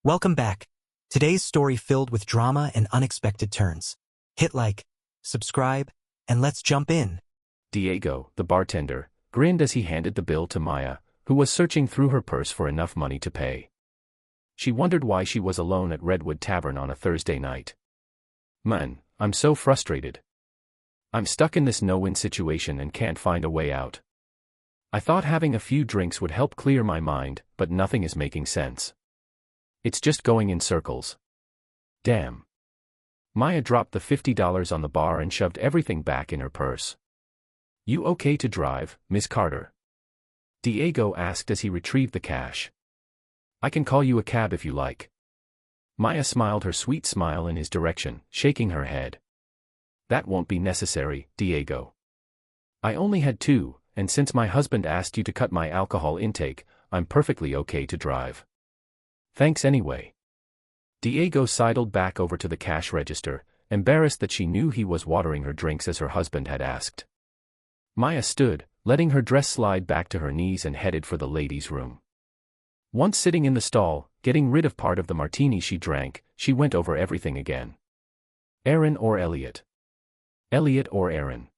Welcome back. Today's story filled with drama and unexpected turns. Hit like, subscribe, and let's jump in. Diego, the bartender, grinned as he handed the bill to Maya, who was searching through her purse for enough money to pay. She wondered why she was alone at Redwood Tavern on a Thursday night. Man, I'm so frustrated. I'm stuck in this no-win situation and can't find a way out. I thought having a few drinks would help clear my mind, but nothing is making sense. It's just going in circles. Damn. Maya dropped the $50 on the bar and shoved everything back in her purse. You okay to drive, Miss Carter? Diego asked as he retrieved the cash. I can call you a cab if you like. Maya smiled her sweet smile in his direction, shaking her head. That won't be necessary, Diego. I only had 2, and since my husband asked you to cut my alcohol intake, I'm perfectly okay to drive. Thanks anyway. Diego sidled back over to the cash register, embarrassed that she knew he was watering her drinks as her husband had asked. Maya stood, letting her dress slide back to her knees and headed for the ladies' room. Once sitting in the stall, getting rid of part of the martini she drank, she went over everything again. Aaron or Elliot? Elliot or Aaron?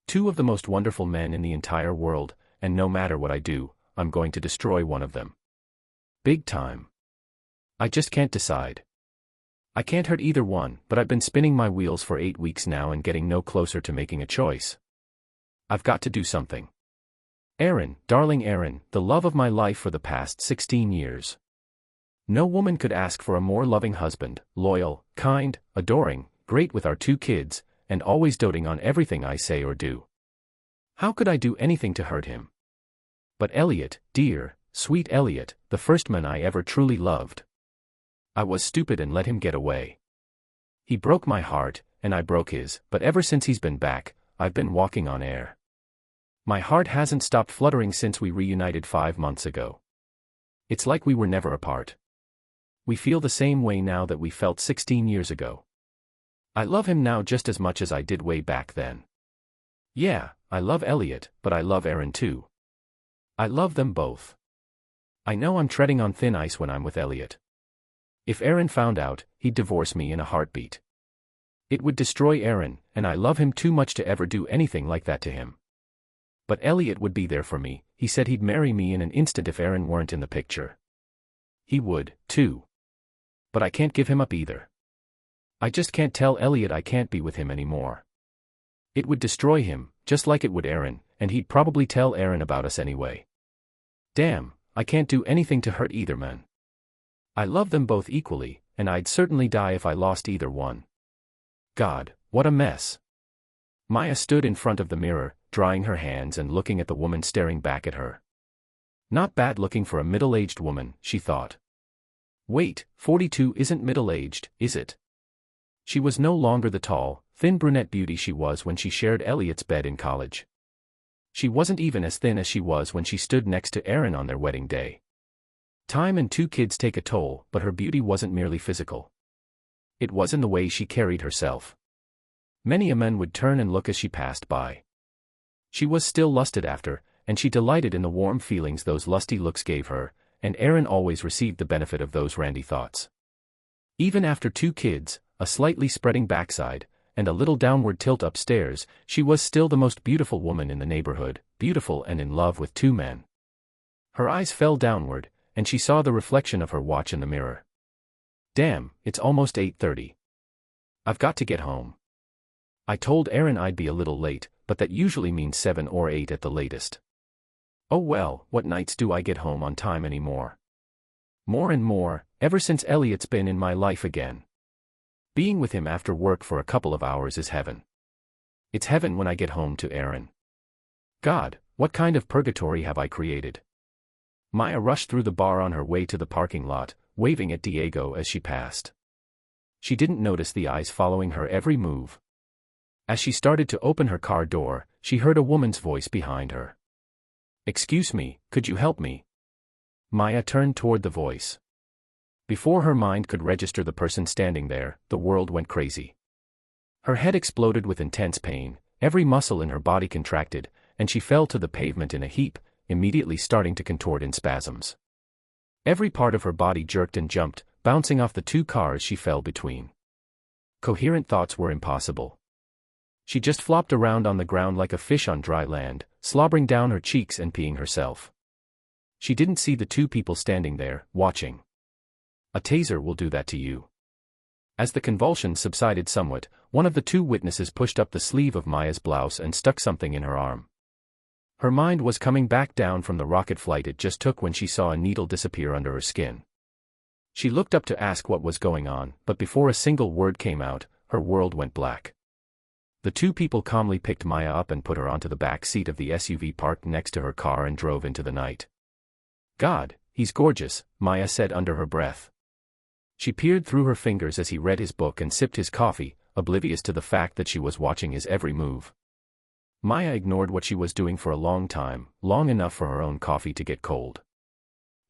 2 of the most wonderful men in the entire world, and no matter what I do, I'm going to destroy one of them. Big time. I just can't decide. I can't hurt either one, but I've been spinning my wheels for 8 weeks now and getting no closer to making a choice. I've got to do something. Aaron, darling Aaron, the love of my life for the past 16 years. No woman could ask for a more loving husband, loyal, kind, adoring, great with our 2 kids, and always doting on everything I say or do. How could I do anything to hurt him? But Elliot, dear, sweet Elliot, the first man I ever truly loved. I was stupid and let him get away. He broke my heart, and I broke his, but ever since he's been back, I've been walking on air. My heart hasn't stopped fluttering since we reunited 5 months ago. It's like we were never apart. We feel the same way now that we felt 16 years ago. I love him now just as much as I did way back then. Yeah, I love Elliot, but I love Aaron too. I love them both. I know I'm treading on thin ice when I'm with Elliot. If Aaron found out, he'd divorce me in a heartbeat. It would destroy Aaron, and I love him too much to ever do anything like that to him. But Elliot would be there for me. He said he'd marry me in an instant if Aaron weren't in the picture. He would, too. But I can't give him up either. I just can't tell Elliot I can't be with him anymore. It would destroy him, just like it would Aaron, and he'd probably tell Aaron about us anyway. Damn, I can't do anything to hurt either man. I love them both equally, and I'd certainly die if I lost either one. God, what a mess. Maya stood in front of the mirror, drying her hands and looking at the woman staring back at her. Not bad looking for a middle-aged woman, she thought. Wait, 42 isn't middle-aged, is it? She was no longer the tall, thin brunette beauty she was when she shared Elliot's bed in college. She wasn't even as thin as she was when she stood next to Aaron on their wedding day. Time and 2 kids take a toll, but her beauty wasn't merely physical. It was in the way she carried herself. Many a man would turn and look as she passed by. She was still lusted after, and she delighted in the warm feelings those lusty looks gave her, and Aaron always received the benefit of those randy thoughts. Even after 2 kids, a slightly spreading backside, and a little downward tilt upstairs, she was still the most beautiful woman in the neighborhood, beautiful and in love with 2 men. Her eyes fell downward, and she saw the reflection of her watch in the mirror. Damn, it's almost 8:30. I've got to get home. I told Aaron I'd be a little late, but that usually means 7 or 8 at the latest. Oh well, what nights do I get home on time anymore? More and more, ever since Elliot's been in my life again. Being with him after work for a couple of hours is heaven. It's heaven when I get home to Aaron. God, what kind of purgatory have I created? Maya rushed through the bar on her way to the parking lot, waving at Diego as she passed. She didn't notice the eyes following her every move. As she started to open her car door, she heard a woman's voice behind her. Excuse me, could you help me? Maya turned toward the voice. Before her mind could register the person standing there, the world went crazy. Her head exploded with intense pain, every muscle in her body contracted, and she fell to the pavement in a heap, immediately starting to contort in spasms. Every part of her body jerked and jumped, bouncing off the two cars she fell between. Coherent thoughts were impossible. She just flopped around on the ground like a fish on dry land, slobbering down her cheeks and peeing herself. She didn't see the two people standing there, watching. A taser will do that to you. As the convulsions subsided somewhat, one of the two witnesses pushed up the sleeve of Maya's blouse and stuck something in her arm. Her mind was coming back down from the rocket flight it just took when she saw a needle disappear under her skin. She looked up to ask what was going on, but before a single word came out, her world went black. The two people calmly picked Maya up and put her onto the back seat of the SUV parked next to her car and drove into the night. God, he's gorgeous, Maya said under her breath. She peered through her fingers as he read his book and sipped his coffee, oblivious to the fact that she was watching his every move. Maya ignored what she was doing for a long time, long enough for her own coffee to get cold.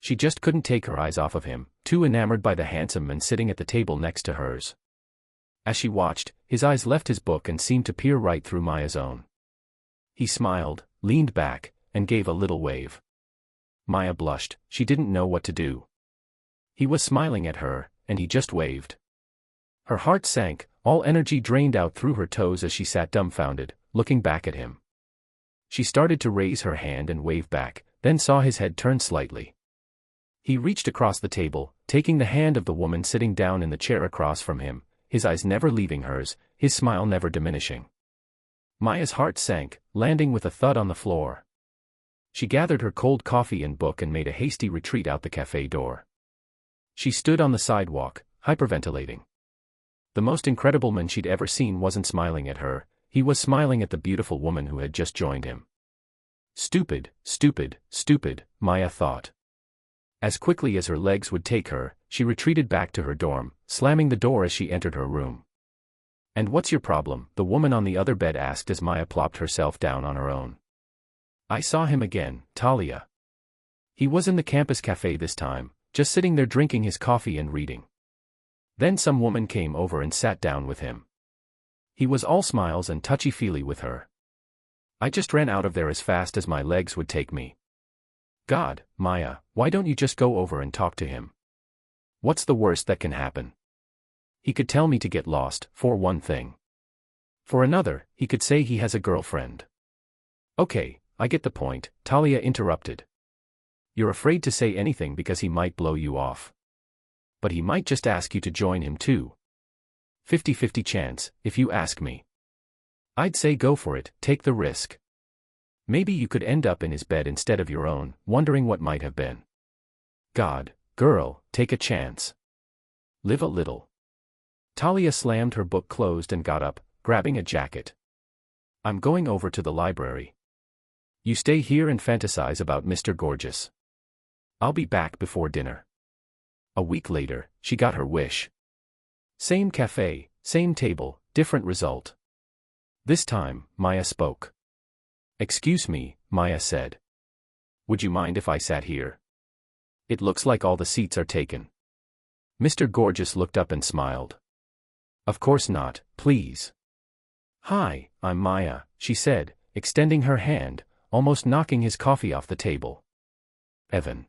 She just couldn't take her eyes off of him, too enamored by the handsome man sitting at the table next to hers. As she watched, his eyes left his book and seemed to peer right through Maya's own. He smiled, leaned back, and gave a little wave. Maya blushed, she didn't know what to do. He was smiling at her, and he just waved. Her heart sank, all energy drained out through her toes as she sat dumbfounded, looking back at him. She started to raise her hand and wave back, then saw his head turn slightly. He reached across the table, taking the hand of the woman sitting down in the chair across from him, his eyes never leaving hers, his smile never diminishing. Maya's heart sank, landing with a thud on the floor. She gathered her cold coffee and book and made a hasty retreat out the cafe door. She stood on the sidewalk, hyperventilating. The most incredible man she'd ever seen wasn't smiling at her, he was smiling at the beautiful woman who had just joined him. Stupid, stupid, stupid, Maya thought. As quickly as her legs would take her, she retreated back to her dorm, slamming the door as she entered her room. And what's your problem? The woman on the other bed asked as Maya plopped herself down on her own. I saw him again, Talia. He was in the campus cafe this time, just sitting there drinking his coffee and reading. Then some woman came over and sat down with him. He was all smiles and touchy-feely with her. I just ran out of there as fast as my legs would take me. God, Maya, why don't you just go over and talk to him? What's the worst that can happen? He could tell me to get lost, for one thing. For another, he could say he has a girlfriend. Okay, I get the point, Talia interrupted. You're afraid to say anything because he might blow you off. But he might just ask you to join him too. 50-50 chance, if you ask me. I'd say go for it, take the risk. Maybe you could end up in his bed instead of your own, wondering what might have been. God, girl, take a chance. Live a little. Talia slammed her book closed and got up, grabbing a jacket. I'm going over to the library. You stay here and fantasize about Mr. Gorgeous. I'll be back before dinner. A week later, she got her wish. Same cafe, same table, different result. This time, Maya spoke. Excuse me, Maya said. Would you mind if I sat here? It looks like all the seats are taken. Mr. Gorgeous looked up and smiled. Of course not, please. Hi, I'm Maya, she said, extending her hand, almost knocking his coffee off the table. Evan.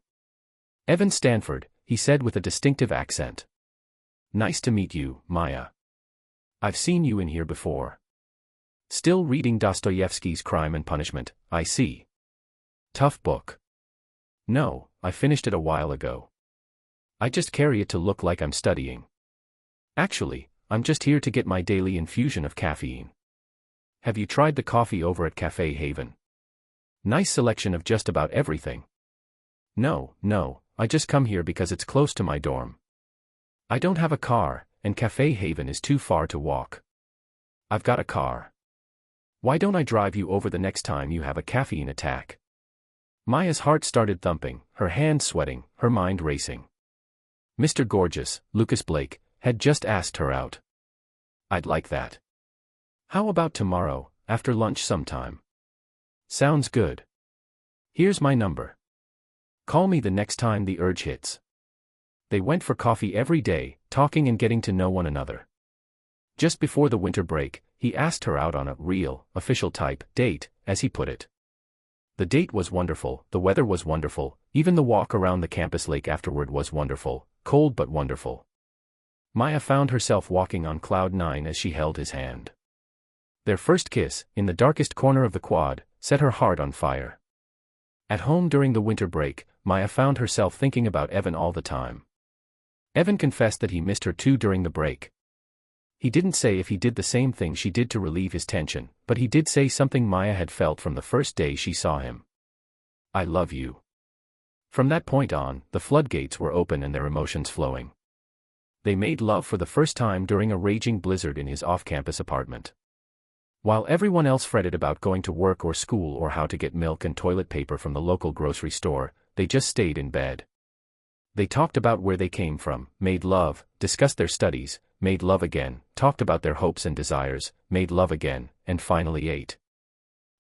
Evan Stanford, he said with a distinctive accent. Nice to meet you, Maya. I've seen you in here before. Still reading Dostoevsky's Crime and Punishment, I see. Tough book. No, I finished it a while ago. I just carry it to look like I'm studying. Actually, I'm just here to get my daily infusion of caffeine. Have you tried the coffee over at Cafe Haven? Nice selection of just about everything. No, I just come here because it's close to my dorm. I don't have a car, and Cafe Haven is too far to walk. I've got a car. Why don't I drive you over the next time you have a caffeine attack? Maya's heart started thumping, her hands sweating, her mind racing. Mr. Gorgeous, Lucas Blake, had just asked her out. I'd like that. How about tomorrow, after lunch sometime? Sounds good. Here's my number. Call me the next time the urge hits. They went for coffee every day, talking and getting to know one another. Just before the winter break, he asked her out on a real, official type date, as he put it. The date was wonderful, the weather was wonderful, even the walk around the campus lake afterward was wonderful, cold but wonderful. Maya found herself walking on cloud nine as she held his hand. Their first kiss, in the darkest corner of the quad, set her heart on fire. At home during the winter break, Maya found herself thinking about Evan all the time. Evan confessed that he missed her too during the break. He didn't say if he did the same thing she did to relieve his tension, but he did say something Maya had felt from the first day she saw him. "I love you." From that point on, the floodgates were open and their emotions flowing. They made love for the first time during a raging blizzard in his off-campus apartment. While everyone else fretted about going to work or school or how to get milk and toilet paper from the local grocery store, they just stayed in bed. They talked about where they came from, made love, discussed their studies, made love again, talked about their hopes and desires, made love again, and finally ate.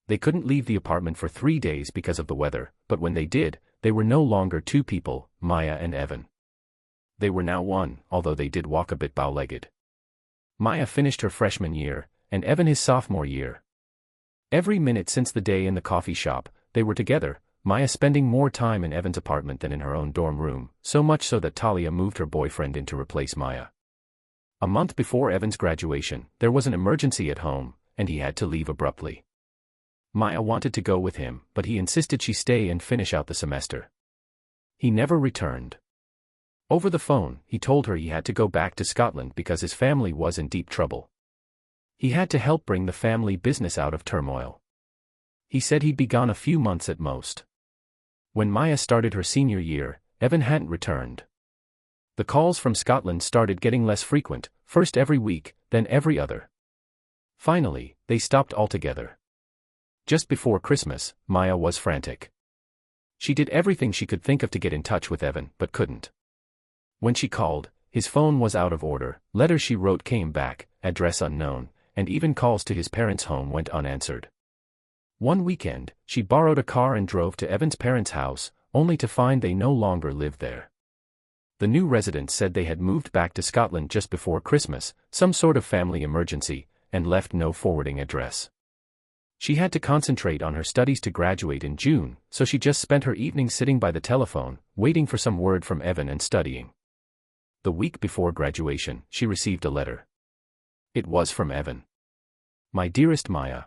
They couldn't leave the apartment for 3 days because of the weather, but when they did, they were no longer two people, Maya and Evan. They were now one, although they did walk a bit bow-legged. Maya finished her freshman year, and Evan his sophomore year. Every minute since the day in the coffee shop, they were together, Maya spending more time in Evan's apartment than in her own dorm room, so much so that Talia moved her boyfriend in to replace Maya. A month before Evan's graduation, there was an emergency at home, and he had to leave abruptly. Maya wanted to go with him, but he insisted she stay and finish out the semester. He never returned. Over the phone, he told her he had to go back to Scotland because his family was in deep trouble. He had to help bring the family business out of turmoil. He said he'd be gone a few months at most. When Maya started her senior year, Evan hadn't returned. The calls from Scotland started getting less frequent, first every week, then every other. Finally, they stopped altogether. Just before Christmas, Maya was frantic. She did everything she could think of to get in touch with Evan, but couldn't. When she called, his phone was out of order, letters she wrote came back, address unknown, and even calls to his parents' home went unanswered. One weekend, she borrowed a car and drove to Evan's parents' house, only to find they no longer lived there. The new residents said they had moved back to Scotland just before Christmas, some sort of family emergency, and left no forwarding address. She had to concentrate on her studies to graduate in June, so she just spent her evenings sitting by the telephone, waiting for some word from Evan and studying. The week before graduation, she received a letter. It was from Evan. "My dearest Maya.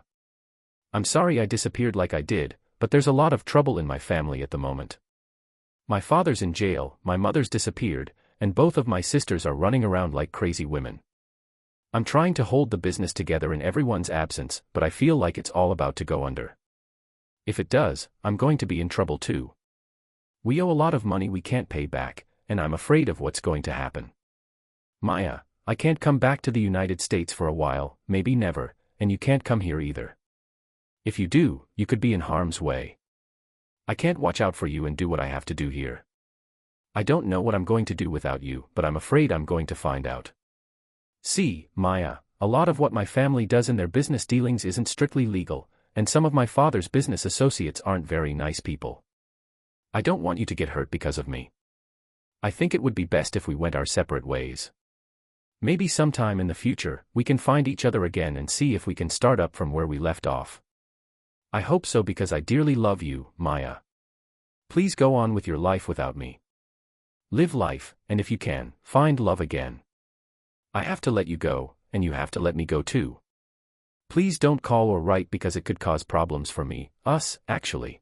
I'm sorry I disappeared like I did, but there's a lot of trouble in my family at the moment. My father's in jail, my mother's disappeared, and both of my sisters are running around like crazy women. I'm trying to hold the business together in everyone's absence, but I feel like it's all about to go under. If it does, I'm going to be in trouble too. We owe a lot of money we can't pay back, and I'm afraid of what's going to happen. Maya, I can't come back to the United States for a while, maybe never, and you can't come here either. If you do, you could be in harm's way. I can't watch out for you and do what I have to do here. I don't know what I'm going to do without you, but I'm afraid I'm going to find out. See, Maya, a lot of what my family does in their business dealings isn't strictly legal, and some of my father's business associates aren't very nice people. I don't want you to get hurt because of me. I think it would be best if we went our separate ways. Maybe sometime in the future, we can find each other again and see if we can start up from where we left off. I hope so because I dearly love you, Maya. Please go on with your life without me. Live life, and if you can, find love again. I have to let you go, and you have to let me go too. Please don't call or write because it could cause problems for me, us, actually.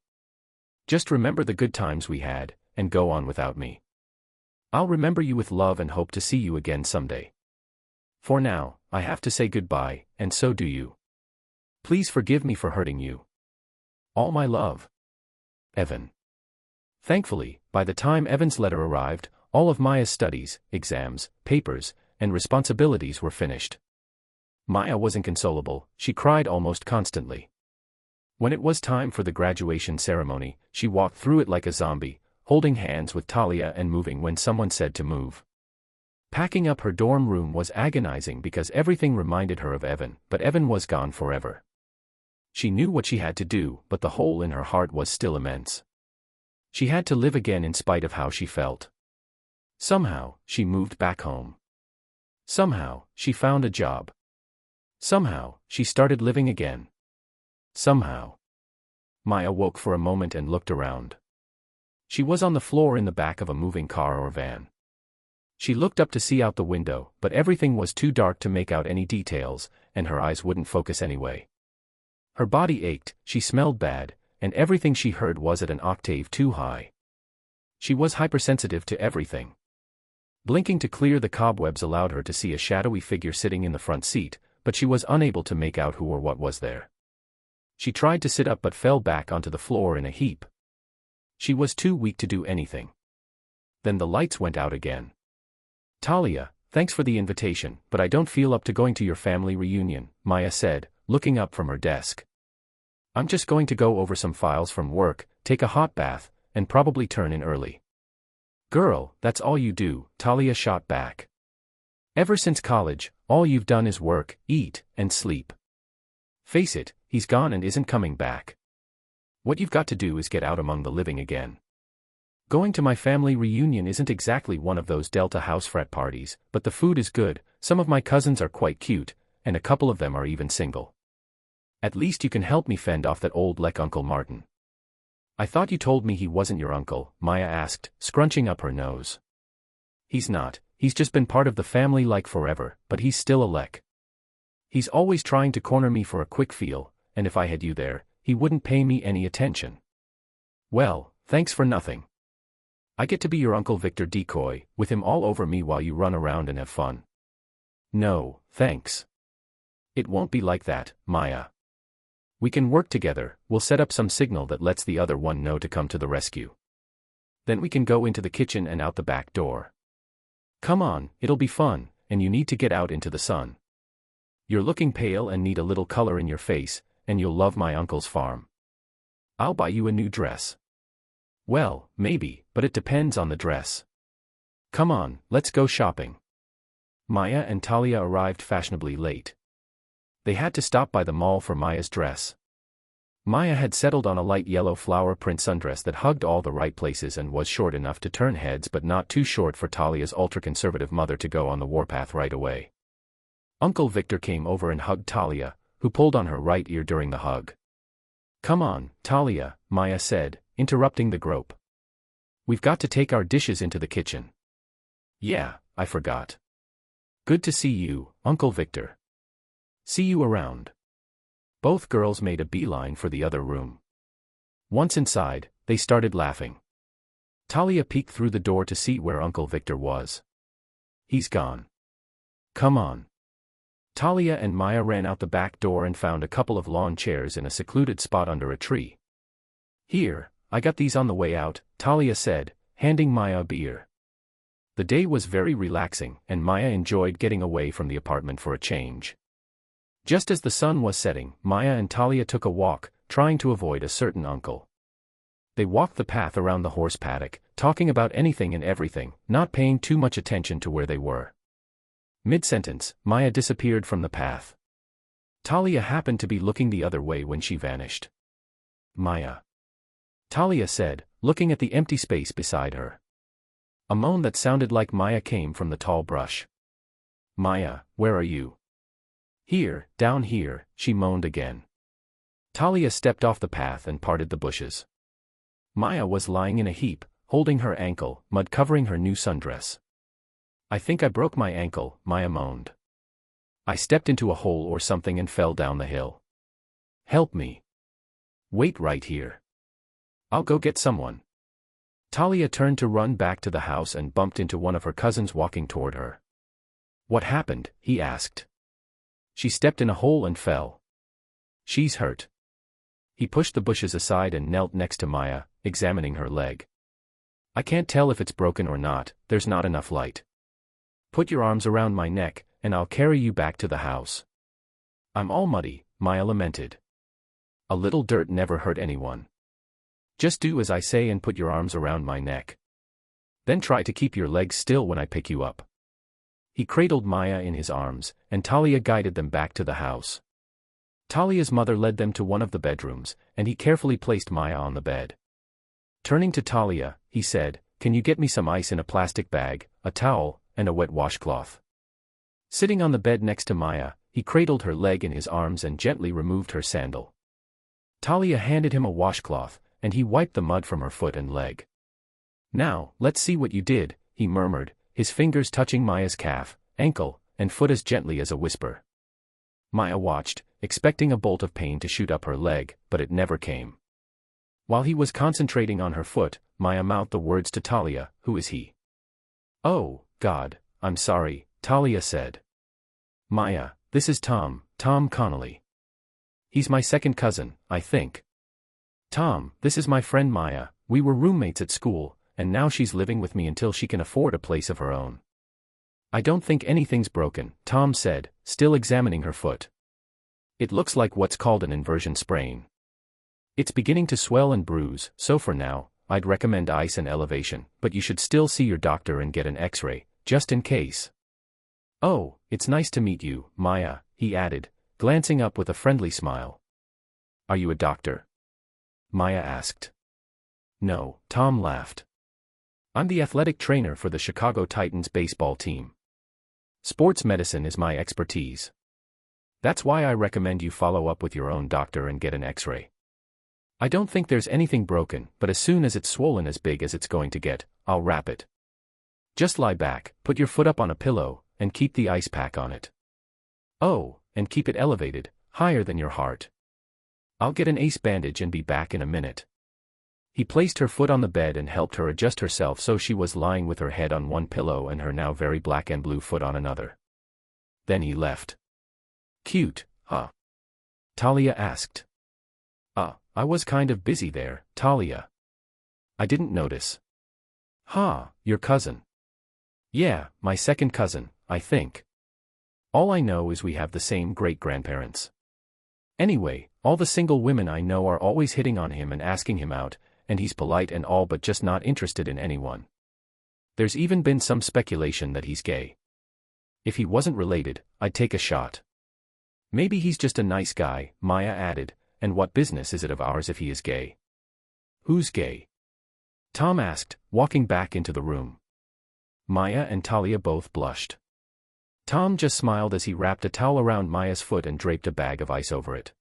Just remember the good times we had, and go on without me. I'll remember you with love and hope to see you again someday. For now, I have to say goodbye, and so do you. Please forgive me for hurting you. All my love. Evan. Thankfully, by the time Evan's letter arrived, all of Maya's studies, exams, papers, and responsibilities were finished. Maya was inconsolable, she cried almost constantly. When it was time for the graduation ceremony, she walked through it like a zombie, holding hands with Talia and moving when someone said to move. Packing up her dorm room was agonizing because everything reminded her of Evan, but Evan was gone forever. She knew what she had to do, but the hole in her heart was still immense. She had to live again in spite of how she felt. Somehow, she moved back home. Somehow, she found a job. Somehow, she started living again. Somehow. Maya woke for a moment and looked around. She was on the floor in the back of a moving car or van. She looked up to see out the window, but everything was too dark to make out any details, and her eyes wouldn't focus anyway. Her body ached, she smelled bad, and everything she heard was at an octave too high. She was hypersensitive to everything. Blinking to clear the cobwebs allowed her to see a shadowy figure sitting in the front seat, but she was unable to make out who or what was there. She tried to sit up but fell back onto the floor in a heap. She was too weak to do anything. Then the lights went out again. "Talia, thanks for the invitation, but I don't feel up to going to your family reunion," Maya said, looking up from her desk. "I'm just going to go over some files from work, take a hot bath, and probably turn in early." "Girl, that's all you do," Talia shot back. "Ever since college, all you've done is work, eat, and sleep. Face it, he's gone and isn't coming back. What you've got to do is get out among the living again. Going to my family reunion isn't exactly one of those Delta House frat parties, but the food is good, some of my cousins are quite cute, and a couple of them are even single. At least you can help me fend off that old leck Uncle Martin." "I thought you told me he wasn't your uncle," Maya asked, scrunching up her nose. "He's not, he's just been part of the family like forever, but he's still a leck. He's always trying to corner me for a quick feel, and if I had you there, he wouldn't pay me any attention." "Well, thanks for nothing. I get to be your Uncle Victor decoy, with him all over me while you run around and have fun." "No, thanks. It won't be like that, Maya. We can work together, we'll set up some signal that lets the other one know to come to the rescue. Then we can go into the kitchen and out the back door. Come on, it'll be fun, and you need to get out into the sun. You're looking pale and need a little color in your face, and you'll love my uncle's farm. I'll buy you a new dress." "Well, maybe, but it depends on the dress. Come on, let's go shopping." Maya and Talia arrived fashionably late. They had to stop by the mall for Maya's dress. Maya had settled on a light yellow flower print sundress that hugged all the right places and was short enough to turn heads but not too short for Talia's ultra-conservative mother to go on the warpath right away. Uncle Victor came over and hugged Talia, who pulled on her right ear during the hug. "Come on, Talia," Maya said, interrupting the grope. "We've got to take our dishes into the kitchen." "Yeah, I forgot. Good to see you, Uncle Victor. See you around." Both girls made a beeline for the other room. Once inside, they started laughing. Talia peeked through the door to see where Uncle Victor was. "He's gone. Come on." Talia and Maya ran out the back door and found a couple of lawn chairs in a secluded spot under a tree. "Here, I got these on the way out," Talia said, handing Maya a beer. The day was very relaxing, and Maya enjoyed getting away from the apartment for a change. Just as the sun was setting, Maya and Talia took a walk, trying to avoid a certain uncle. They walked the path around the horse paddock, talking about anything and everything, not paying too much attention to where they were. Mid-sentence, Maya disappeared from the path. Talia happened to be looking the other way when she vanished. "Maya," Talia said, looking at the empty space beside her. A moan that sounded like Maya came from the tall brush. "Maya, where are you?" "Here, down here," she moaned again. Talia stepped off the path and parted the bushes. Maya was lying in a heap, holding her ankle, mud covering her new sundress. "I think I broke my ankle," Maya moaned. "I stepped into a hole or something and fell down the hill. Help me. Wait right here. I'll go get someone." Talia turned to run back to the house and bumped into one of her cousins walking toward her. "What happened?" he asked. "She stepped in a hole and fell. She's hurt." He pushed the bushes aside and knelt next to Maya, examining her leg. "I can't tell if it's broken or not, there's not enough light. Put your arms around my neck, and I'll carry you back to the house." "I'm all muddy," Maya lamented. "A little dirt never hurt anyone. Just do as I say and put your arms around my neck. Then try to keep your legs still when I pick you up." He cradled Maya in his arms, and Talia guided them back to the house. Talia's mother led them to one of the bedrooms, and he carefully placed Maya on the bed. Turning to Talia, he said, "Can you get me some ice in a plastic bag, a towel, and a wet washcloth?" Sitting on the bed next to Maya, he cradled her leg in his arms and gently removed her sandal. Talia handed him a washcloth, and he wiped the mud from her foot and leg. "Now, let's see what you did," he murmured, his fingers touching Maya's calf, ankle, and foot as gently as a whisper. Maya watched, expecting a bolt of pain to shoot up her leg, but it never came. While he was concentrating on her foot, Maya mouthed the words to Talia, "Who is he?" "Oh, God, I'm sorry," Talia said. "Maya, this is Tom Connolly. He's my second cousin, I think." "Tom, this is my friend Maya, we were roommates at school, and now she's living with me until she can afford a place of her own." "I don't think anything's broken," Tom said, still examining her foot. "It looks like what's called an inversion sprain. It's beginning to swell and bruise, so for now, I'd recommend ice and elevation, but you should still see your doctor and get an x-ray, just in case." "Oh, it's nice to meet you, Maya," he added, glancing up with a friendly smile. "Are you a doctor?" Maya asked. "No," Tom laughed. "I'm the athletic trainer for the Chicago Titans baseball team. Sports medicine is my expertise. That's why I recommend you follow up with your own doctor and get an x-ray. I don't think there's anything broken, but as soon as it's swollen as big as it's going to get, I'll wrap it. Just lie back, put your foot up on a pillow, and keep the ice pack on it. Oh, and keep it elevated, higher than your heart. I'll get an ace bandage and be back in a minute." He placed her foot on the bed and helped her adjust herself so she was lying with her head on one pillow and her now very black and blue foot on another. Then he left. "Cute, huh?" Talia asked. I was kind of busy there, Talia. I didn't notice." "Ha, your cousin?" "Yeah, my second cousin, I think. All I know is we have the same great-grandparents. Anyway, all the single women I know are always hitting on him and asking him out, and he's polite and all but just not interested in anyone. There's even been some speculation that he's gay. If he wasn't related, I'd take a shot. Maybe he's just a nice guy," Maya added, "and what business is it of ours if he is gay?" "Who's gay?" Tom asked, walking back into the room. Maya and Talia both blushed. Tom just smiled as he wrapped a towel around Maya's foot and draped a bag of ice over it.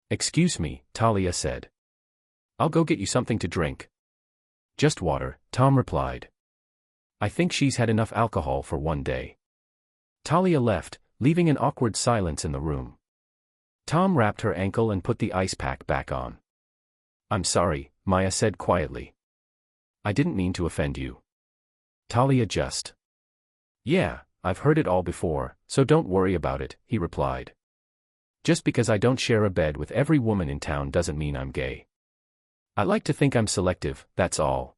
"Excuse me," Talia said. "I'll go get you something to drink." "Just water," Tom replied. "I think she's had enough alcohol for one day." Talia left, leaving an awkward silence in the room. Tom wrapped her ankle and put the ice pack back on. "I'm sorry," Maya said quietly. "I didn't mean to offend you." Talia just. "Yeah, I've heard it all before, so don't worry about it," he replied. "Just because I don't share a bed with every woman in town doesn't mean I'm gay. I like to think I'm selective, that's all.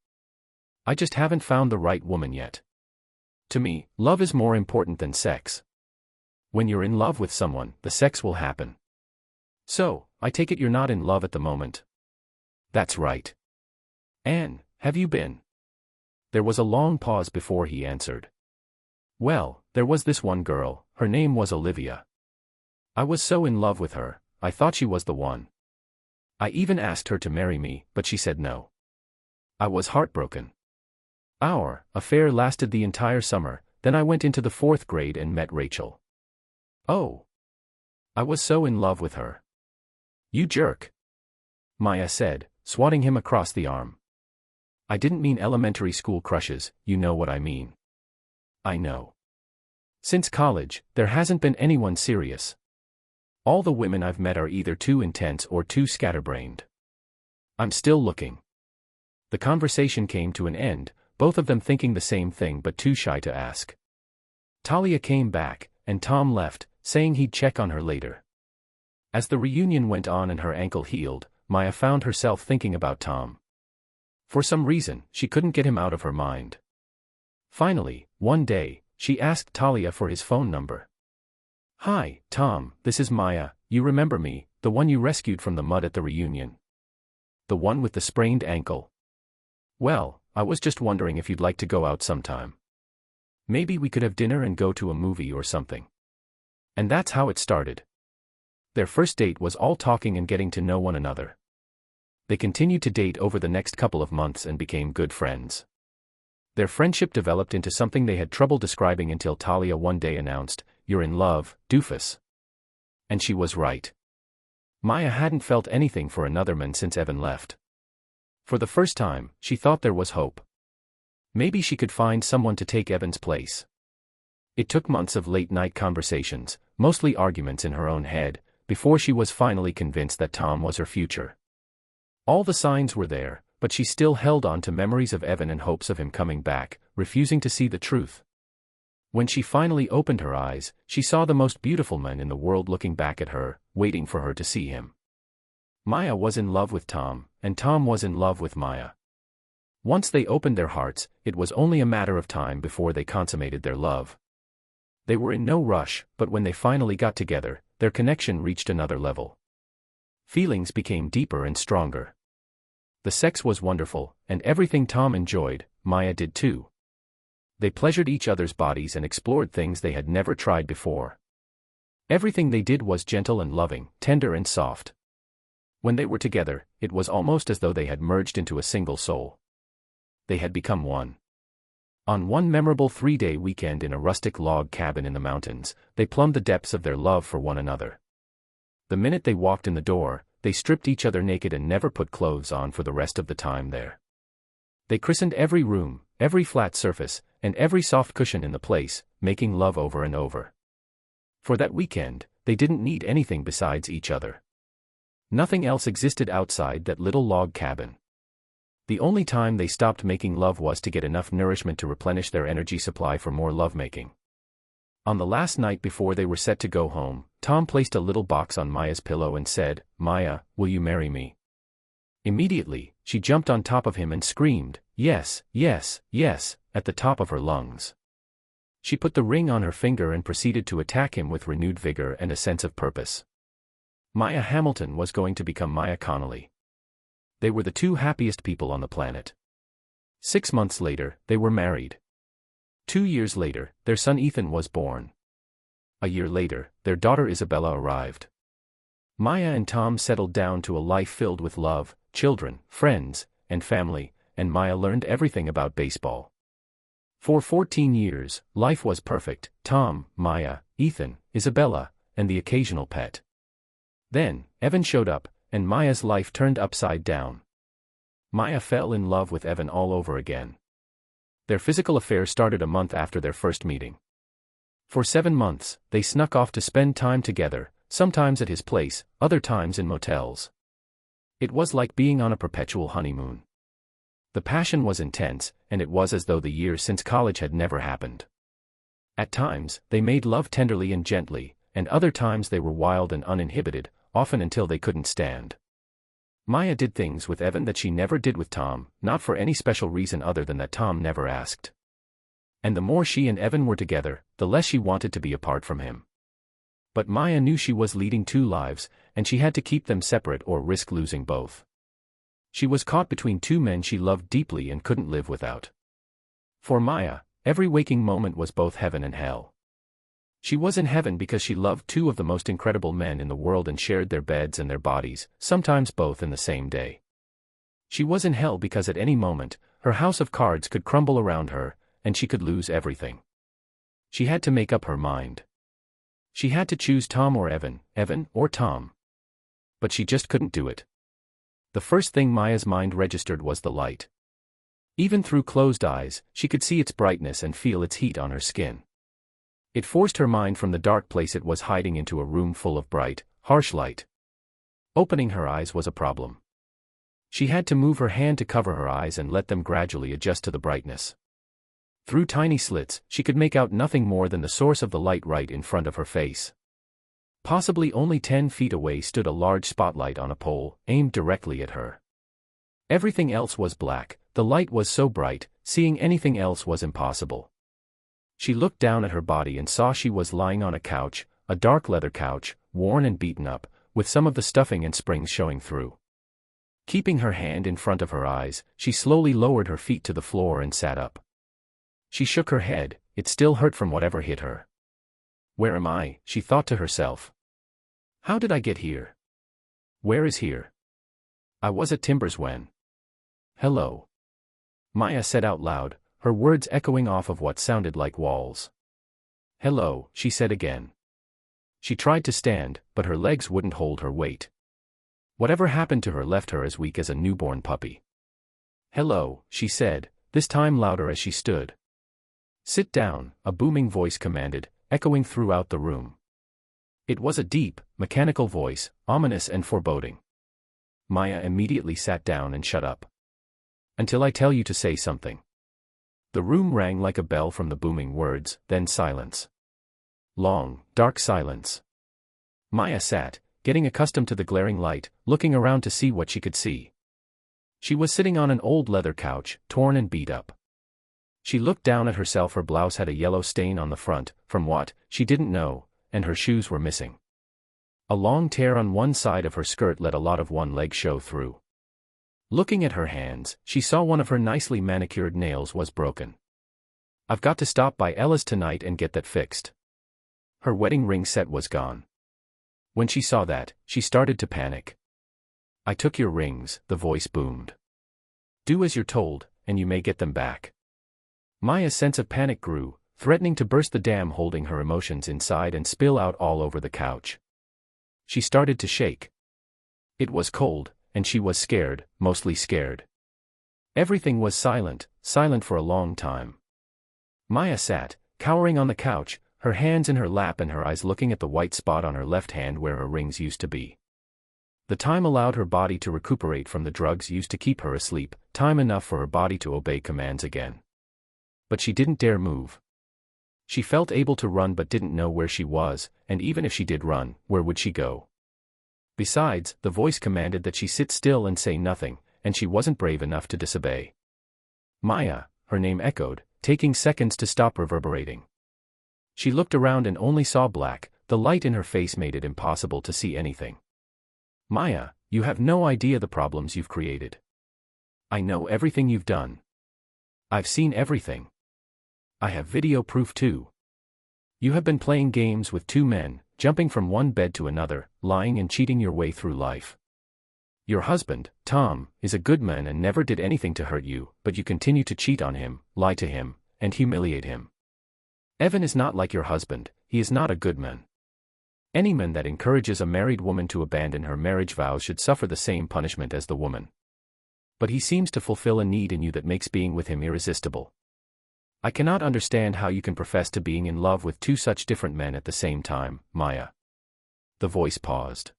I just haven't found the right woman yet. To me, love is more important than sex. When you're in love with someone, the sex will happen. So, I take it you're not in love at the moment." "That's right." "Anne, have you been?" There was a long pause before he answered. "Well, there was this one girl, her name was Olivia. I was so in love with her, I thought she was the one. I even asked her to marry me, but she said no. I was heartbroken. Our affair lasted the entire summer, then I went into the 4th grade and met Rachel. Oh. I was so in love with her." "You jerk," Maya said, swatting him across the arm. "I didn't mean elementary school crushes, you know what I mean." "I know. Since college, there hasn't been anyone serious. All the women I've met are either too intense or too scatterbrained. I'm still looking." The conversation came to an end, both of them thinking the same thing but too shy to ask. Talia came back, and Tom left, saying he'd check on her later. As the reunion went on and her ankle healed, Maya found herself thinking about Tom. For some reason, she couldn't get him out of her mind. Finally, one day, she asked Talia for his phone number. "Hi, Tom, this is Maya, you remember me, the one you rescued from the mud at the reunion? The one with the sprained ankle? Well, I was just wondering if you'd like to go out sometime. Maybe we could have dinner and go to a movie or something." And that's how it started. Their first date was all talking and getting to know one another. They continued to date over the next couple of months and became good friends. Their friendship developed into something they had trouble describing until Talia one day announced, "You're in love, doofus." And she was right. Maya hadn't felt anything for another man since Evan left. For the first time, she thought there was hope. Maybe she could find someone to take Evan's place. It took months of late-night conversations, mostly arguments in her own head, before she was finally convinced that Tom was her future. All the signs were there, but she still held on to memories of Evan and hopes of him coming back, refusing to see the truth. When she finally opened her eyes, she saw the most beautiful man in the world looking back at her, waiting for her to see him. Maya was in love with Tom, and Tom was in love with Maya. Once they opened their hearts, it was only a matter of time before they consummated their love. They were in no rush, but when they finally got together, their connection reached another level. Feelings became deeper and stronger. The sex was wonderful, and everything Tom enjoyed, Maya did too. They pleasured each other's bodies and explored things they had never tried before. Everything they did was gentle and loving, tender and soft. When they were together, it was almost as though they had merged into a single soul. They had become one. On one memorable 3-day weekend in a rustic log cabin in the mountains, they plumbed the depths of their love for one another. The minute they walked in the door, they stripped each other naked and never put clothes on for the rest of the time there. They christened every room, every flat surface, and every soft cushion in the place, making love over and over. For that weekend, they didn't need anything besides each other. Nothing else existed outside that little log cabin. The only time they stopped making love was to get enough nourishment to replenish their energy supply for more lovemaking. On the last night before they were set to go home, Tom placed a little box on Maya's pillow and said, "Maya, will you marry me?" Immediately, she jumped on top of him and screamed, "Yes, yes, yes," at the top of her lungs. She put the ring on her finger and proceeded to attack him with renewed vigor and a sense of purpose. Maya Hamilton was going to become Maya Connolly. They were the two happiest people on the planet. 6 months later, they were married. 2 years later, their son Ethan was born. A year later, their daughter Isabella arrived. Maya and Tom settled down to a life filled with love, children, friends, and family, and Maya learned everything about baseball. For 14 years, life was perfect: Tom, Maya, Ethan, Isabella, and the occasional pet. Then, Evan showed up, and Maya's life turned upside down. Maya fell in love with Evan all over again. Their physical affair started a month after their first meeting. For 7 months, they snuck off to spend time together, sometimes at his place, other times in motels. It was like being on a perpetual honeymoon. The passion was intense, and it was as though the years since college had never happened. At times, they made love tenderly and gently, and other times they were wild and uninhibited, often until they couldn't stand. Maya did things with Evan that she never did with Tom, not for any special reason other than that Tom never asked. And the more she and Evan were together, the less she wanted to be apart from him. But Maya knew she was leading 2 lives, and she had to keep them separate or risk losing both. She was caught between 2 men she loved deeply and couldn't live without. For Maya, every waking moment was both heaven and hell. She was in heaven because she loved 2 of the most incredible men in the world and shared their beds and their bodies, sometimes both in the same day. She was in hell because at any moment, her house of cards could crumble around her, and she could lose everything. She had to make up her mind. She had to choose Tom or Evan, Evan or Tom. But she just couldn't do it. The first thing Maya's mind registered was the light. Even through closed eyes, she could see its brightness and feel its heat on her skin. It forced her mind from the dark place it was hiding into a room full of bright, harsh light. Opening her eyes was a problem. She had to move her hand to cover her eyes and let them gradually adjust to the brightness. Through tiny slits, she could make out nothing more than the source of the light right in front of her face. Possibly only 10 feet away stood a large spotlight on a pole, aimed directly at her. Everything else was black. The light was so bright, seeing anything else was impossible. She looked down at her body and saw she was lying on a couch, a dark leather couch, worn and beaten up, with some of the stuffing and springs showing through. Keeping her hand in front of her eyes, she slowly lowered her feet to the floor and sat up. She shook her head. It still hurt from whatever hit her. "Where am I?" she thought to herself. "How did I get here? Where is here? I was at Timbers when." "Hello," Maya said out loud, her words echoing off of what sounded like walls. "Hello," she said again. She tried to stand, but her legs wouldn't hold her weight. Whatever happened to her left her as weak as a newborn puppy. "Hello," she said, this time louder as she stood. "Sit down," a booming voice commanded, echoing throughout the room. It was a deep, mechanical voice, ominous and foreboding. Maya immediately sat down and shut up. "Until I tell you to say something." The room rang like a bell from the booming words, then silence. Long, dark silence. Maya sat, getting accustomed to the glaring light, looking around to see what she could see. She was sitting on an old leather couch, torn and beat up. She looked down at herself. Her blouse had a yellow stain on the front, from what, she didn't know, and her shoes were missing. A long tear on one side of her skirt let a lot of one leg show through. Looking at her hands, she saw one of her nicely manicured nails was broken. "I've got to stop by Ella's tonight and get that fixed." Her wedding ring set was gone. When she saw that, she started to panic. "I took your rings," the voice boomed. "Do as you're told, and you may get them back." Maya's sense of panic grew, threatening to burst the dam holding her emotions inside and spill out all over the couch. She started to shake. It was cold, and she was scared, mostly scared. Everything was silent, silent for a long time. Maya sat, cowering on the couch, her hands in her lap and her eyes looking at the white spot on her left hand where her rings used to be. The time allowed her body to recuperate from the drugs used to keep her asleep, time enough for her body to obey commands again. But she didn't dare move. She felt able to run but didn't know where she was, and even if she did run, where would she go? Besides, the voice commanded that she sit still and say nothing, and she wasn't brave enough to disobey. Maya, her name echoed, taking seconds to stop reverberating. She looked around and only saw black. The light in her face made it impossible to see anything. "Maya, you have no idea the problems you've created. I know everything you've done. I've seen everything. I have video proof too. You have been playing games with two men, jumping from one bed to another, lying and cheating your way through life. Your husband, Tom, is a good man and never did anything to hurt you, but you continue to cheat on him, lie to him, and humiliate him. Evan is not like your husband. He is not a good man. Any man that encourages a married woman to abandon her marriage vows should suffer the same punishment as the woman. But he seems to fulfill a need in you that makes being with him irresistible. I cannot understand how you can profess to being in love with two such different men at the same time, Maya." The voice paused.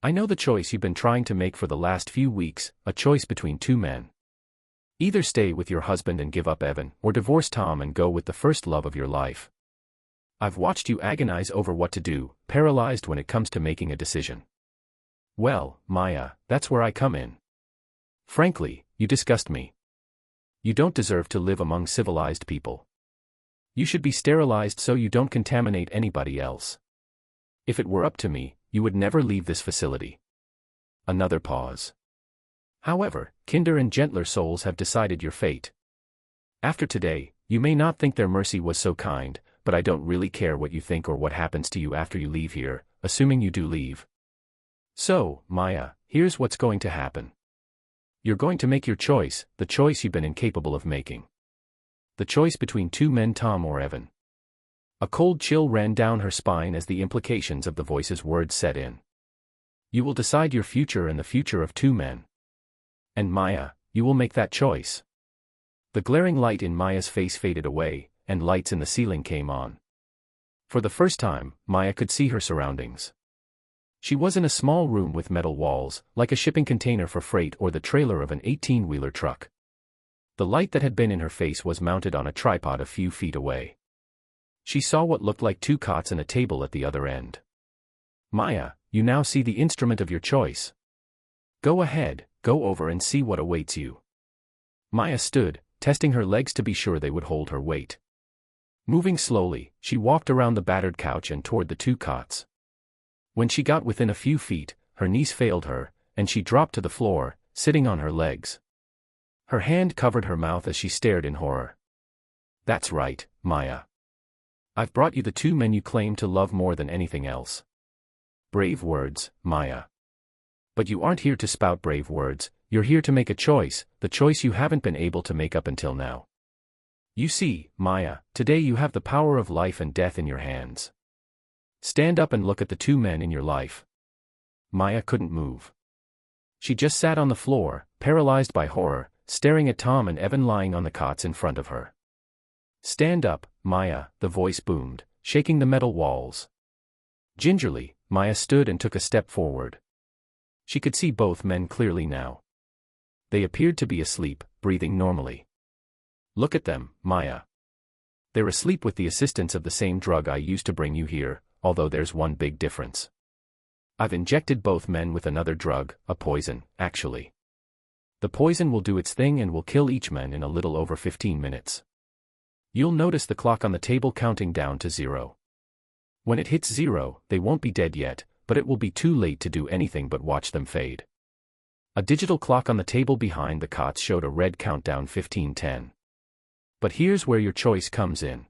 "I know the choice you've been trying to make for the last few weeks, a choice between two men. Either stay with your husband and give up Evan, or divorce Tom and go with the first love of your life. I've watched you agonize over what to do, paralyzed when it comes to making a decision. Well, Maya, that's where I come in. Frankly, you disgust me. You don't deserve to live among civilized people. You should be sterilized so you don't contaminate anybody else. If it were up to me, you would never leave this facility." Another pause. "However, kinder and gentler souls have decided your fate. After today, you may not think their mercy was so kind, but I don't really care what you think or what happens to you after you leave here, assuming you do leave. So, Maya, here's what's going to happen. You're going to make your choice, the choice you've been incapable of making. The choice between two men, Tom or Evan." A cold chill ran down her spine as the implications of the voice's words set in. "You will decide your future and the future of two men. And Maya, you will make that choice." The glaring light in Maya's face faded away, and lights in the ceiling came on. For the first time, Maya could see her surroundings. She was in a small room with metal walls, like a shipping container for freight or the trailer of an 18-wheeler truck. The light that had been in her face was mounted on a tripod a few feet away. She saw what looked like two cots and a table at the other end. "Maya, you now see the instrument of your choice. Go ahead, go over and see what awaits you." Maya stood, testing her legs to be sure they would hold her weight. Moving slowly, she walked around the battered couch and toward the two cots. When she got within a few feet, her knees failed her, and she dropped to the floor, sitting on her legs. Her hand covered her mouth as she stared in horror. "That's right, Maya. I've brought you the two men you claim to love more than anything else." Brave words, Maya. But you aren't here to spout brave words, you're here to make a choice, the choice you haven't been able to make up until now. You see, Maya, today you have the power of life and death in your hands. Stand up and look at the two men in your life. Maya couldn't move. She just sat on the floor, paralyzed by horror, staring at Tom and Evan lying on the cots in front of her. "Stand up, Maya," the voice boomed, shaking the metal walls. Gingerly, Maya stood and took a step forward. She could see both men clearly now. They appeared to be asleep, breathing normally. "Look at them, Maya. They're asleep with the assistance of the same drug I used to bring you here, although there's one big difference. I've injected both men with another drug, a poison, actually. The poison will do its thing and will kill each man in a little over 15 minutes. You'll notice the clock on the table counting down to 0. When it hits 0, they won't be dead yet, but it will be too late to do anything but watch them fade." A digital clock on the table behind the cots showed a red countdown 15:10. "But here's where your choice comes in.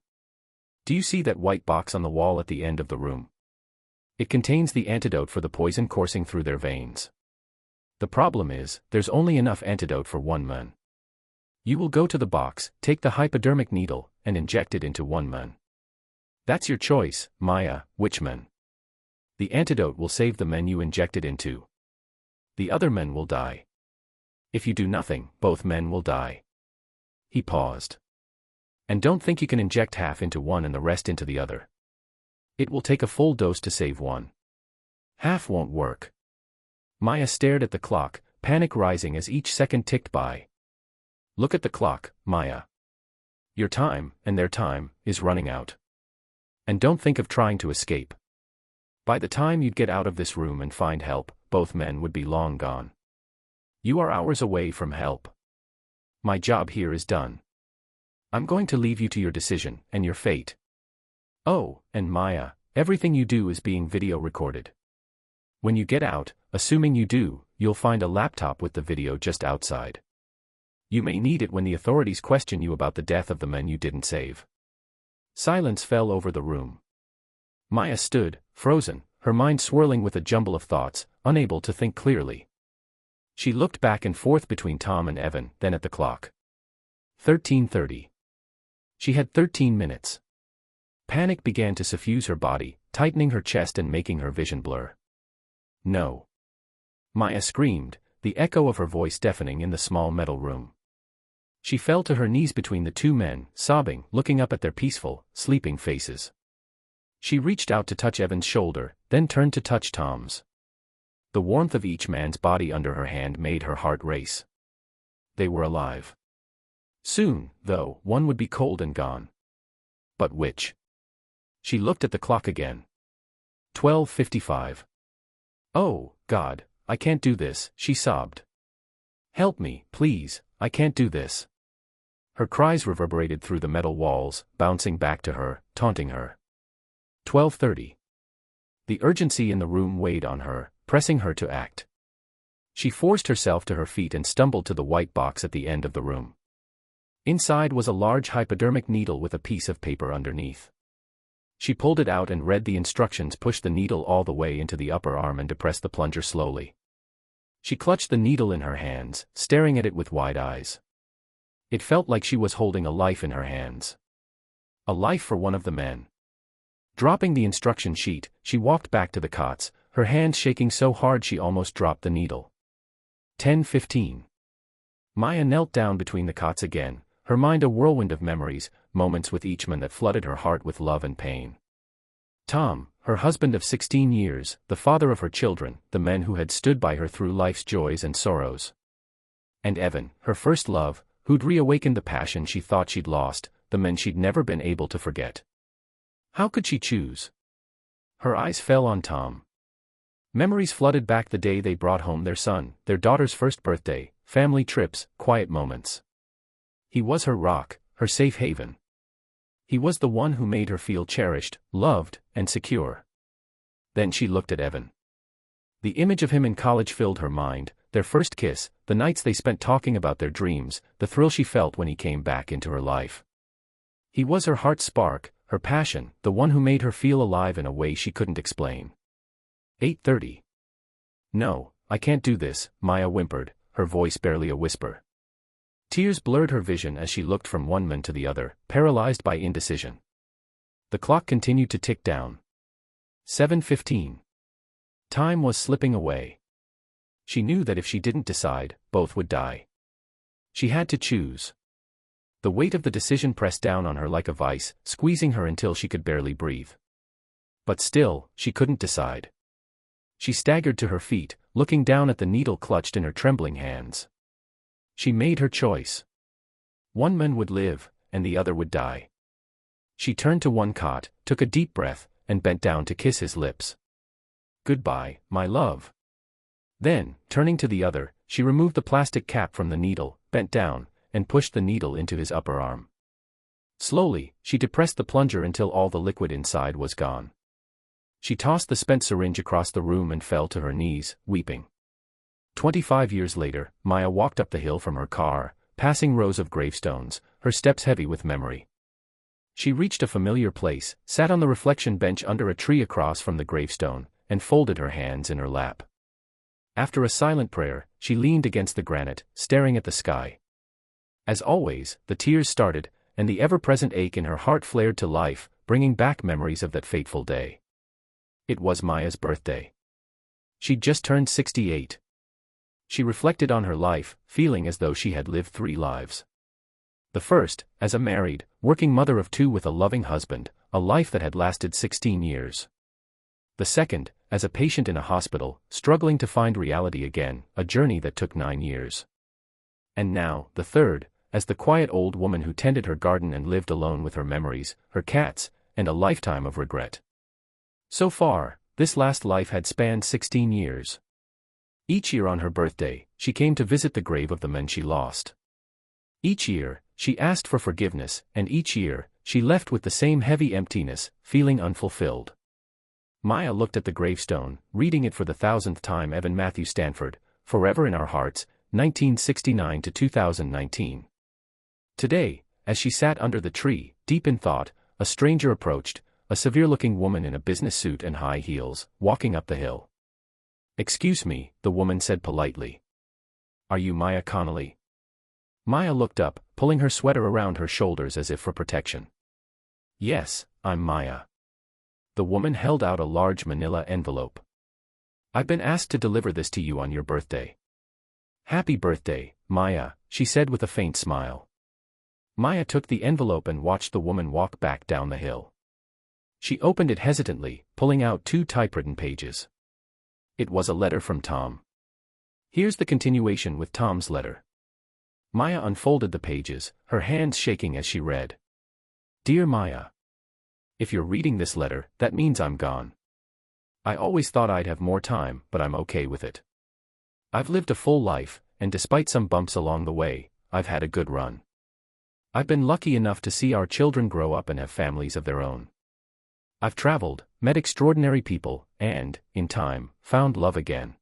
Do you see that white box on the wall at the end of the room? It contains the antidote for the poison coursing through their veins. The problem is, there's only enough antidote for one man. You will go to the box, take the hypodermic needle, and inject it into one man. That's your choice, Maya, which man? The antidote will save the men you injected into. The other men will die. If you do nothing, both men will die." He paused. "And don't think you can inject half into one and the rest into the other. It will take a full dose to save one. Half won't work." Maya stared at the clock, panic rising as each second ticked by. "Look at the clock, Maya. Your time, and their time, is running out. And don't think of trying to escape. By the time you'd get out of this room and find help, both men would be long gone. You are hours away from help. My job here is done. I'm going to leave you to your decision, and your fate. Oh, and Maya, everything you do is being video recorded. When you get out, assuming you do, you'll find a laptop with the video just outside. You may need it when the authorities question you about the death of the men you didn't save." Silence fell over the room. Maya stood, frozen, her mind swirling with a jumble of thoughts, unable to think clearly. She looked back and forth between Tom and Evan, then at the clock. 13:30. She had 13 minutes. Panic began to suffuse her body, tightening her chest and making her vision blur. "No!" Maya screamed, the echo of her voice deafening in the small metal room. She fell to her knees between the two men, sobbing, looking up at their peaceful, sleeping faces. She reached out to touch Evan's shoulder, then turned to touch Tom's. The warmth of each man's body under her hand made her heart race. They were alive. Soon, though, one would be cold and gone. But which? She looked at the clock again. 12:55. "Oh, God, I can't do this," she sobbed. "Help me, please, I can't do this." Her cries reverberated through the metal walls, bouncing back to her, taunting her. 12:30. The urgency in the room weighed on her, pressing her to act. She forced herself to her feet and stumbled to the white box at the end of the room. Inside was a large hypodermic needle with a piece of paper underneath. She pulled it out and read the instructions, pushed the needle all the way into the upper arm and depressed the plunger slowly. She clutched the needle in her hands, staring at it with wide eyes. It felt like she was holding a life in her hands. A life for one of the men. Dropping the instruction sheet, she walked back to the cots, her hands shaking so hard she almost dropped the needle. 10:15. Maya knelt down between the cots again, her mind a whirlwind of memories, moments with each man that flooded her heart with love and pain. Tom, her husband of 16 years, the father of her children, the men who had stood by her through life's joys and sorrows. And Evan, her first love, who'd reawakened the passion she thought she'd lost, the men she'd never been able to forget. How could she choose? Her eyes fell on Tom. Memories flooded back the day they brought home their son, their daughter's first birthday, family trips, quiet moments. He was her rock, her safe haven. He was the one who made her feel cherished, loved, and secure. Then she looked at Evan. The image of him in college filled her mind, their first kiss, the nights they spent talking about their dreams, the thrill she felt when he came back into her life. He was her heart's spark, her passion, the one who made her feel alive in a way she couldn't explain. 8:30. "No, I can't do this," Maya whimpered, her voice barely a whisper. Tears blurred her vision as she looked from one man to the other, paralyzed by indecision. The clock continued to tick down. 7:15. Time was slipping away. She knew that if she didn't decide, both would die. She had to choose. The weight of the decision pressed down on her like a vice, squeezing her until she could barely breathe. But still, she couldn't decide. She staggered to her feet, looking down at the needle clutched in her trembling hands. She made her choice. One man would live, and the other would die. She turned to one cot, took a deep breath, and bent down to kiss his lips. "Goodbye, my love." Then, turning to the other, she removed the plastic cap from the needle, bent down, and pushed the needle into his upper arm. Slowly, she depressed the plunger until all the liquid inside was gone. She tossed the spent syringe across the room and fell to her knees, weeping. 25 years later, Maya walked up the hill from her car, passing rows of gravestones, her steps heavy with memory. She reached a familiar place, sat on the reflection bench under a tree across from the gravestone, and folded her hands in her lap. After a silent prayer, she leaned against the granite, staring at the sky. As always, the tears started, and the ever-present ache in her heart flared to life, bringing back memories of that fateful day. It was Maya's birthday. She'd just turned 68. She reflected on her life, feeling as though she had lived 3 lives. The first, as a married, working mother of 2 with a loving husband, a life that had lasted 16 years. The second, as a patient in a hospital, struggling to find reality again, a journey that took 9 years. And now, the third, as the quiet old woman who tended her garden and lived alone with her memories, her cats, and a lifetime of regret. So far, this last life had spanned 16 years. Each year on her birthday, she came to visit the grave of the men she lost. Each year, she asked for forgiveness, and each year, she left with the same heavy emptiness, feeling unfulfilled. Maya looked at the gravestone, reading it for the 1000th time. Evan Matthew Stanford, Forever in Our Hearts, 1969 to 2019. Today, as she sat under the tree, deep in thought, a stranger approached, a severe-looking woman in a business suit and high heels, walking up the hill. "Excuse me," the woman said politely. "Are you Maya Connolly?" Maya looked up, pulling her sweater around her shoulders as if for protection. "Yes, I'm Maya." The woman held out a large manila envelope. "I've been asked to deliver this to you on your birthday." "Happy birthday, Maya," she said with a faint smile. Maya took the envelope and watched the woman walk back down the hill. She opened it hesitantly, pulling out 2 typewritten pages. It was a letter from Tom. Here's the continuation with Tom's letter. Maya unfolded the pages, her hands shaking as she read. "Dear Maya. If you're reading this letter, that means I'm gone. I always thought I'd have more time, but I'm okay with it. I've lived a full life, and despite some bumps along the way, I've had a good run. I've been lucky enough to see our children grow up and have families of their own. I've traveled, met extraordinary people, and, in time, found love again.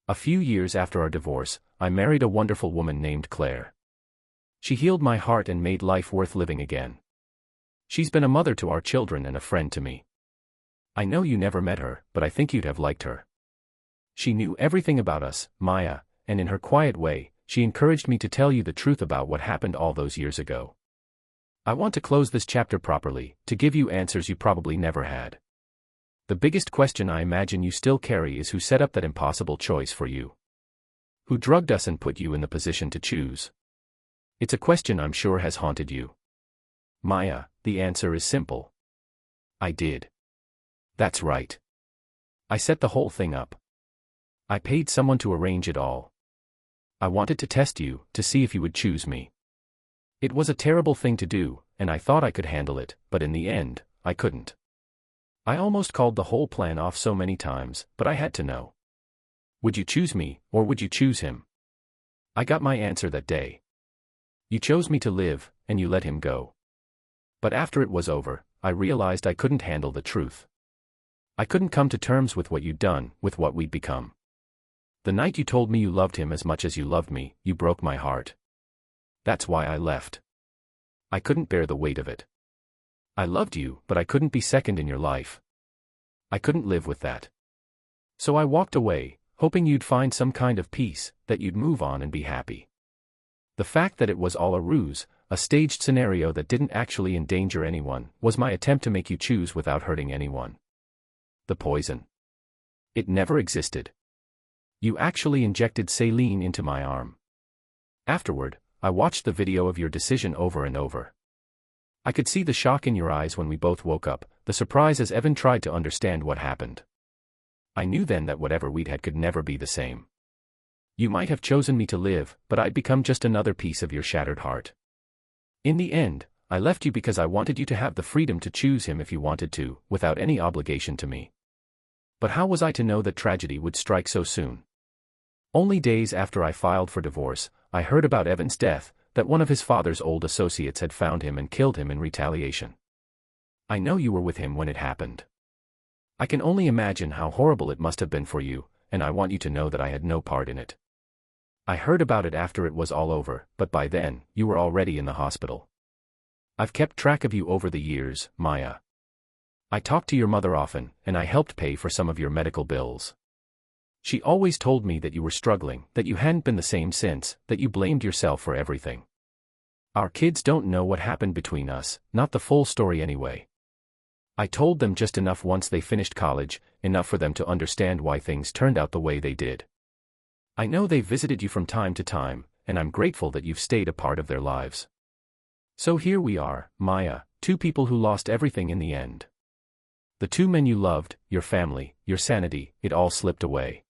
A few years after our divorce, I married a wonderful woman named Claire. She healed my heart and made life worth living again. She's been a mother to our children and a friend to me. I know you never met her, but I think you'd have liked her. She knew everything about us, Maya, and in her quiet way, she encouraged me to tell you the truth about what happened all those years ago. I want to close this chapter properly, to give you answers you probably never had. The biggest question I imagine you still carry is who set up that impossible choice for you? Who drugged us and put you in the position to choose? It's a question I'm sure has haunted you. Maya, the answer is simple. I did. That's right. I set the whole thing up. I paid someone to arrange it all. I wanted to test you, to see if you would choose me. It was a terrible thing to do, and I thought I could handle it, but in the end, I couldn't. I almost called the whole plan off so many times, but I had to know. Would you choose me, or would you choose him? I got my answer that day. You chose me to live, and you let him go. But after it was over, I realized I couldn't handle the truth. I couldn't come to terms with what you'd done, with what we'd become. The night you told me you loved him as much as you loved me, you broke my heart. That's why I left. I couldn't bear the weight of it. I loved you, but I couldn't be second in your life. I couldn't live with that. So I walked away, hoping you'd find some kind of peace, that you'd move on and be happy. The fact that it was all a ruse, a staged scenario that didn't actually endanger anyone, was my attempt to make you choose without hurting anyone. The poison. It never existed. You actually injected saline into my arm. Afterward, I watched the video of your decision over and over. I could see the shock in your eyes when we both woke up, the surprise as Evan tried to understand what happened. I knew then that whatever we'd had could never be the same. You might have chosen me to live, but I'd become just another piece of your shattered heart. In the end, I left you because I wanted you to have the freedom to choose him if you wanted to, without any obligation to me. But how was I to know that tragedy would strike so soon? Only days after I filed for divorce, I heard about Evan's death, that one of his father's old associates had found him and killed him in retaliation. I know you were with him when it happened. I can only imagine how horrible it must have been for you, and I want you to know that I had no part in it. I heard about it after it was all over, but by then, you were already in the hospital. I've kept track of you over the years, Maya. I talked to your mother often, and I helped pay for some of your medical bills. She always told me that you were struggling, that you hadn't been the same since, that you blamed yourself for everything. Our kids don't know what happened between us, not the full story anyway. I told them just enough once they finished college, enough for them to understand why things turned out the way they did. I know they've visited you from time to time, and I'm grateful that you've stayed a part of their lives. So here we are, Maya, two people who lost everything in the end. The two men you loved, your family, your sanity, it all slipped away.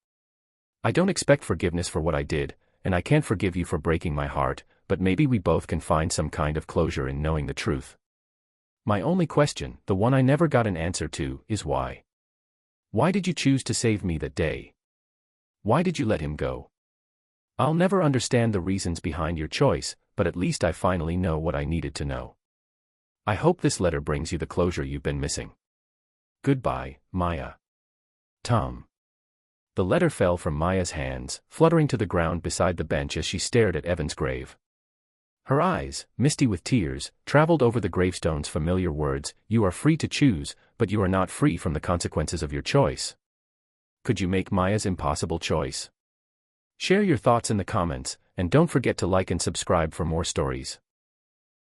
I don't expect forgiveness for what I did, and I can't forgive you for breaking my heart, but maybe we both can find some kind of closure in knowing the truth. My only question, the one I never got an answer to, is why? Why did you choose to save me that day? Why did you let him go? I'll never understand the reasons behind your choice, but at least I finally know what I needed to know. I hope this letter brings you the closure you've been missing. Goodbye, Maya. Tom. The letter fell from Maya's hands, fluttering to the ground beside the bench as she stared at Evan's grave. Her eyes, misty with tears, traveled over the gravestone's familiar words, "You are free to choose, but you are not free from the consequences of your choice." Could you make Maya's impossible choice? Share your thoughts in the comments, and don't forget to like and subscribe for more stories.